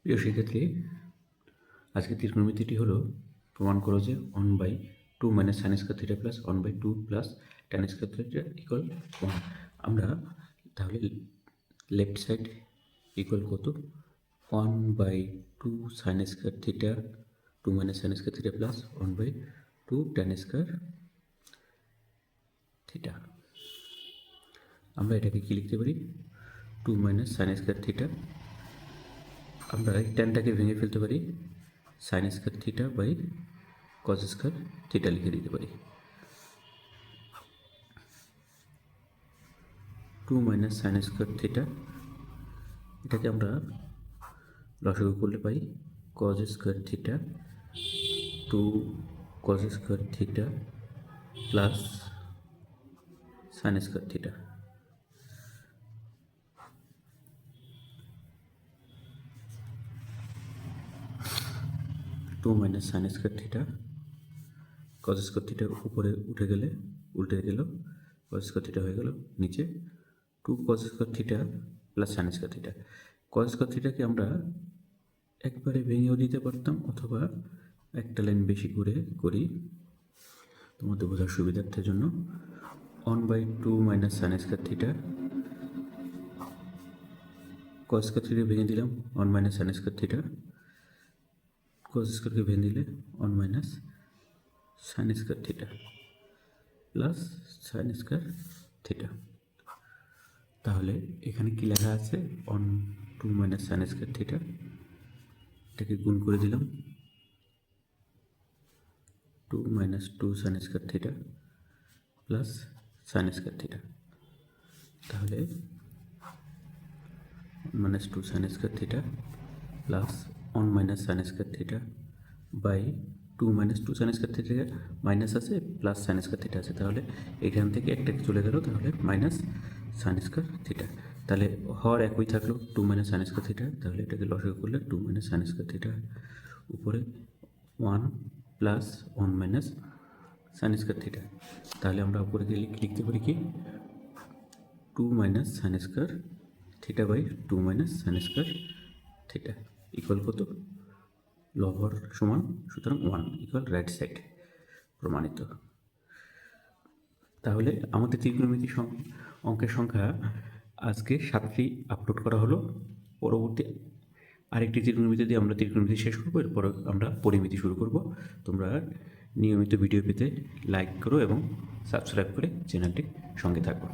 প্রিয় শিক্ষার্থী, আজকে ত্রিকোণমিতিটি হলো প্রমাণ করো যে 1/2 minus sine square theta plus 1/2 plus tan square theta equal 1। আমরা তাহলে লেফট সাইড ইকুয়াল কত? 1/2 sign square theta 2 minus sine square theta plus 1/2 tan square theta. আমরা এটাকে কি লিখতে পারি? 2 মাইনাস সাইন স্কয়ার থিটা। আমরা এই ট্যানটাকে ভেঙে ফেলতে পারি, sine square theta by cos square theta লিখে দিতে পারি। 2 মাইনাস সাইন স্কয়ার থিটা, এটাকে আমরা লসাগু করলে পাই cos square theta 2 cos square theta plus sine square theta. Two minus sine square theta, cos square theta উপরে উঠে গেলে উল্টে গেল, কজ স্কয়ার থিটা হয়ে গেল নিচে 2 cos square theta plus sine square theta. Cos square থিটাকে আমরা একবারে ভেঙেও দিতে পারতাম, অথবা একটা লাইন বেশি করে করি তোমাদের বোঝার সুবিধার্থের জন্য। 1/2 minus sine square theta, cos square theta ভেঙে দিলাম 1 minus sine square theta, cos স্কয়ারকে ভেঙে দিলে 1 minus sine square theta plus sine square theta. তাহলে এখানে কি লেখা আছে? 2 মাইনাস সাইন স্কয়ার থিটা, এটাকে গুণ করে দিলাম 2 minus 2 sine square theta plus sine square theta. তাহলে 1 minus 2 sine square theta plus 1 minus sine square theta by 2 minus 2 sine square theta minus আছে প্লাস সাইন স্কয়ার থিটা আছে, তাহলে এখান থেকে একটা চলে গেল, তাহলে মাইনাস সাইন স্কয়ার থিটা। তাহলে হর একই থাকলো 2 মাইনাস সাইন স্কয়ার থিটা, তাহলে এটাকে লসাগু করলে 2 মাইনাস সাইন স্কয়ার থিটা উপরে 1 plus 1 minus sine square theta. তাহলে আমরা উপরে গিয়ে লিখতে পারি কি 2 minus sine square theta by 2 minus sine square theta equal কত? লহর সমান, সুতরাং 1 ইকুয়াল রাইট সাইড প্রমাণিত। তাহলে আমাদের ত্রিকোণমিতি অঙ্কের সংখ্যা আজকে 7টি আপলোড করা হলো। পরবর্তী আরেকটি ত্রিকোণমিতি দিয়ে আমরা ত্রিকোণমিতি শেষ করবো, এরপর আমরা পরিমিতি শুরু করব। তোমরা নিয়মিত ভিডিও পেতে লাইক করো এবং সাবস্ক্রাইব করে চ্যানেলটির সঙ্গে থাকো।